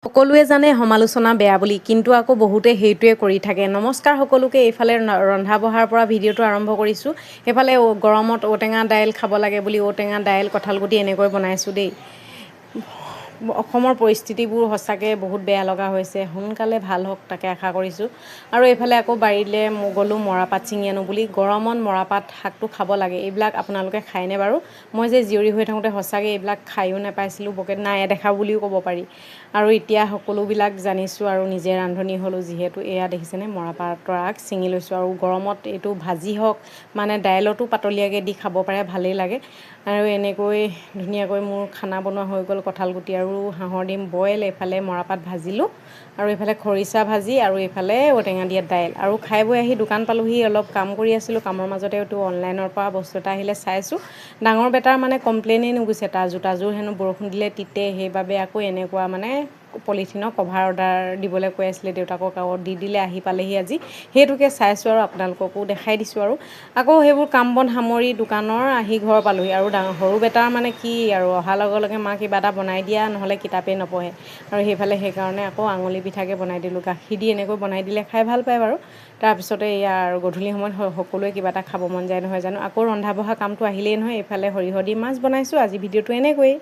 সকলোৱে জানে সমালোচনা বেয়া বুলি, কিন্তু আকৌ বহুতে সেইটোৱে কৰি থাকে। নমস্কাৰ সকলোকে, এইফালে ৰন্ধা বঢ়াৰ পৰা ভিডিঅ'টো আৰম্ভ কৰিছোঁ। সেইফালে গৰমত ঔটেঙা দাইল খাব লাগে বুলি ঔটেঙা দাইল কঁঠালগুটি এনেকৈ বনাইছোঁ দেই। অসমৰ পৰিস্থিতিবোৰ সঁচাকৈ বহুত বেয়া লগা হৈছে। সোনকালে ভাল হওক তাকে আশা কৰিছোঁ। আৰু এইফালে আকৌ বাৰীলৈ গ'লোঁ মৰাপাট ছিঙি আনো বুলি। গৰমত মৰাপাট শাকটো খাব লাগে। এইবিলাক আপোনালোকে খায়নে বাৰু? মই যে জীয়ৰী হৈ থাকোঁতে সঁচাকৈ এইবিলাক খায়ো নাপাইছিলোঁ, বকে নাই দেখা বুলিও ক'ব পাৰি। আৰু এতিয়া সকলোবিলাক জানিছোঁ আৰু নিজে ৰান্ধনি হ'লোঁ যিহেতু। এয়া দেখিছেনে মৰাপাটৰ আগ ছিঙি লৈছোঁ। আৰু গৰমত এইটো ভাজি হওক মানে দাইলতো পাতলীয়াকৈ দি খাব পাৰে, ভালেই লাগে। আৰু এনেকৈ ধুনীয়াকৈ মোৰ খানা বনোৱা হৈ গ'ল। কঁঠালগুটি আৰু হাঁহৰ ডিম বইল, এইফালে মৰাপাট ভাজিলোঁ, আৰু এইফালে খৰিচা ভাজি, আৰু এইফালে ঔটেঙা দিয়া দাইল। আৰু খাই বৈ আহি দোকান পালোঁহি। অলপ কাম কৰি আছিলোঁ, কামৰ মাজতে এইটো অনলাইনৰ পৰা বস্তু এটা আহিলে চাইছোঁ। ডাঙৰ বেটাৰ মানে কমপ্লেইনেই নুগুছে, তাৰ জোতাযোৰ হেনো বৰষুণ দিলে তিতে, সেইবাবে আকৌ এনেকুৱা মানে পলিথিনৰ কভাৰ অৰ্ডাৰ দিবলৈ কৈ আছিলে দেউতাকক, আৰু দি দিলে, আহি পালেহি আজি। সেইটোকে চাইছোঁ আৰু আপোনালোককো দেখাই দিছোঁ। আৰু আকৌ সেইবোৰ কাম বন সামৰি দোকানৰ আহি ঘৰ পালোঁহি। আৰু সৰু বেটাৰ মানে কি আৰু অহাৰ লগে লগে মা কিবা এটা বনাই দিয়া, নহ'লে কিতাপেই নপঢ়ে। আৰু সেইকাৰণে আকৌ আঙুলি পিঠাকে বনাই দিলোঁ। গাখীৰ দি এনেকৈ বনাই দিলে খাই ভাল পায় বাৰু। তাৰপিছতে এয়া আৰু গধূলি সময়ত সকলোৱে কিবা এটা খাব মন যায় নহয় জানো। আকৌ ৰন্ধা বঢ়া কামটো আহিলেই নহয়। এইফালে সৰিয়হ দি মাছ বনাইছোঁ। আজি ভিডিঅ'টো এনেকৈয়ে।